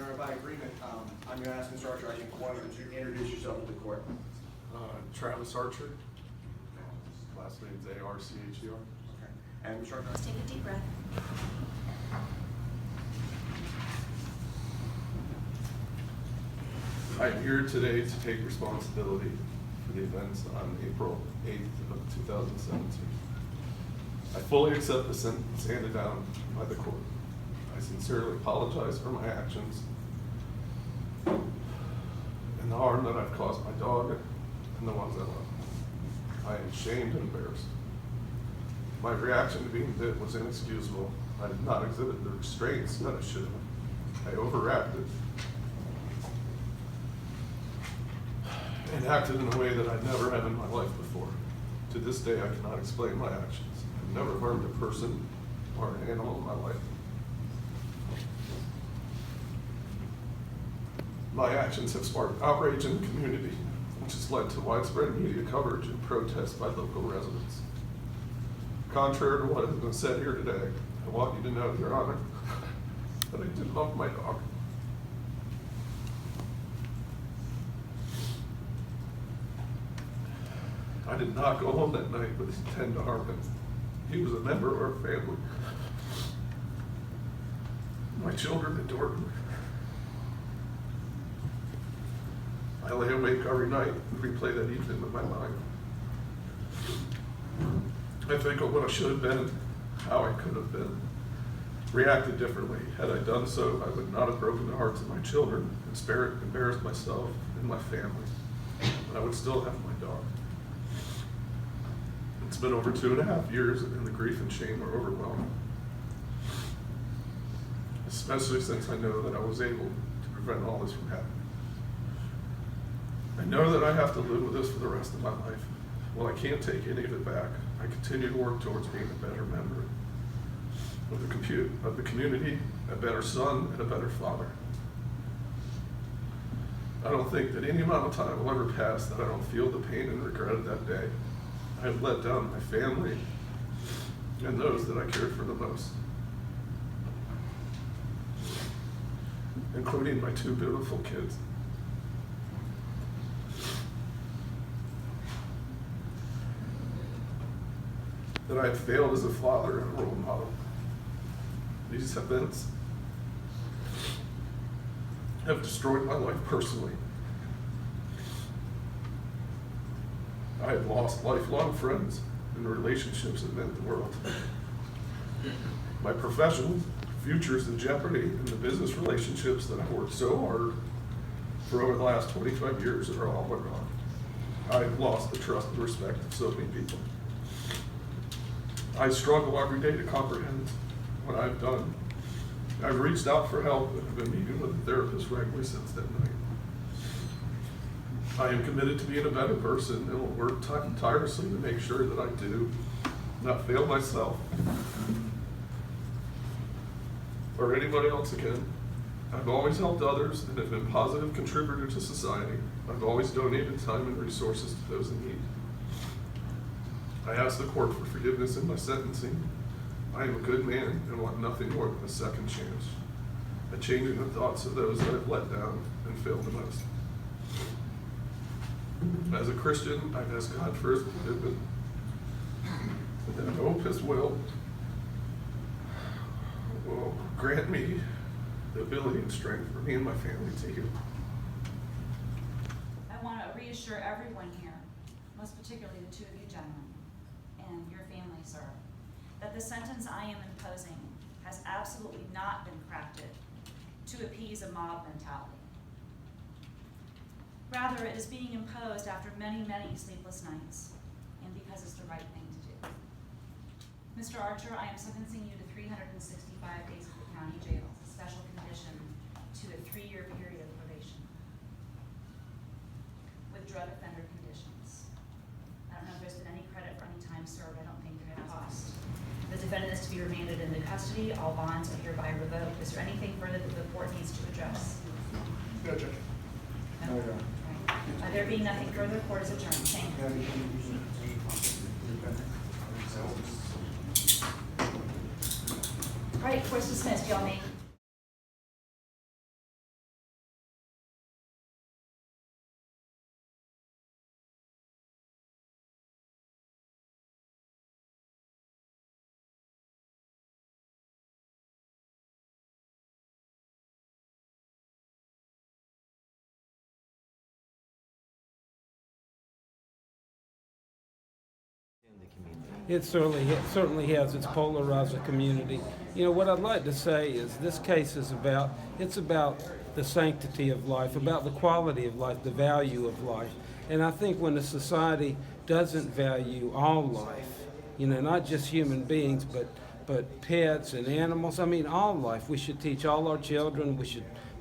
You're by agreement. I'm going to ask Mr. Archer, I think, one of you to introduce yourself to the court. Travis Archer. Last name's A-R-C-H-E-R. Okay. And Mr. Archer? Let's take a deep breath. I'm here today to take responsibility for the events on April 8th of 2017. I fully accept the sentence handed down by the court. I sincerely apologize for my actions and the harm that I've caused my dog and the ones I love. I am ashamed and embarrassed. My reaction to being bit was inexcusable. I did not exhibit the restraints that I should have. I overreacted and acted in a way that I never have in my life before. To this day, I cannot explain my actions. I've never harmed a person or an animal in my life. My actions have sparked outrage in the community, which has led to widespread media coverage and protests by local residents. Contrary to what has been said here today, I want you to know, Your Honor, that I did love my dog. I did not go home that night with intent to harm him. He was a member of our family. My children adored him. I lay awake every night and replay that evening in my mind. I think of what I should have been, how I could have been, reacted differently. Had I done so, I would not have broken the hearts of my children and embarrassed myself and my family. But I would still have my dog. It's been over 2.5 years, and the grief and shame are overwhelming. Especially since I know that I was able to prevent all this from happening. I know that I have to live with this for the rest of my life. While I can't take any of it back, I continue to work towards being a better member of the community, a better son, and a better father. I don't think that any amount of time will ever pass that I don't feel the pain and regret of that day. I have let down my family and those that I cared for the most, including my 2 beautiful kids. That I have failed as a father and a role model. These events have destroyed my life personally. I have lost lifelong friends and relationships that meant the world. My professional future is in jeopardy, and the business relationships that I've worked so hard for over the last 25 years are all but gone. I have lost the trust and respect of so many people. I struggle every day to comprehend what I've done. I've reached out for help and have been meeting with a therapist regularly since that night. I am committed to being a better person and will work tirelessly to make sure that I do not fail myself or anybody else again. I've always helped others and have been a positive contributor to society. I've always donated time and resources to those in need. I ask the court for forgiveness in my sentencing. I am a good man and want nothing more than a second chance, a change in the thoughts of those that I've let down and failed the most. As a Christian, I've asked God for his forgiveness, and I hope his will grant me the ability and strength for me and my family to heal. I want to reassure everyone here, most particularly the 2 of you gentlemen, and your family, sir, that the sentence I am imposing has absolutely not been crafted to appease a mob mentality. Rather, it is being imposed after many, many sleepless nights, and because it's the right thing to do. Mr. Archer, I am sentencing you to 365 days at the county jail, a special condition to a 3-year period of probation with drug offender conditions. I don't know if there's been any credit for any time served. I don't think they're going to cost. The defendant is to be remanded into custody. All bonds are hereby revoked. Is there anything further that the court needs to address? No, Judge. No? No, Your Honor. Right. There being nothing further, the court is adjourned. Thank you. All right, court's dismissed. Y'all may It certainly has. It's polarized the community. You know, what I'd like to say is this case is about the sanctity of life, about the quality of life, the value of life. And I think when a society doesn't value all life, you know, not just human beings, but pets and animals, I mean all life. We should teach all our children,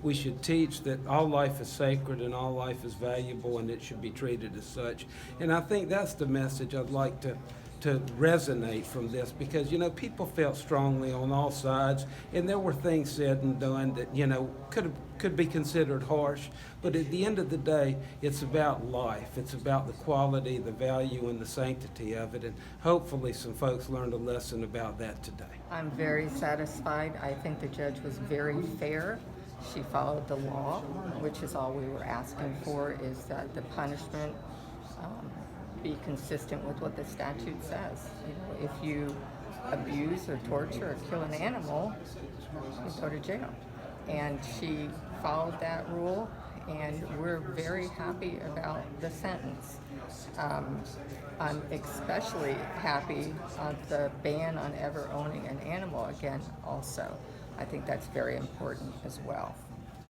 we should teach that all life is sacred and all life is valuable and it should be treated as such. And I think that's the message I'd like to resonate from this, because, you know, people felt strongly on all sides, and there were things said and done that, you know, could be considered harsh, but at the end of the day, it's about life. It's about the quality, the value, and the sanctity of it, and hopefully some folks learned a lesson about that today. I'm very satisfied. I think the judge was very fair. She followed the law, which is all we were asking for, is that the punishment be consistent with what the statute says. You know, if you abuse or torture or kill an animal, you go to jail. And she followed that rule, and we're very happy about the sentence. I'm especially happy on the ban on ever owning an animal again also. I think that's very important as well.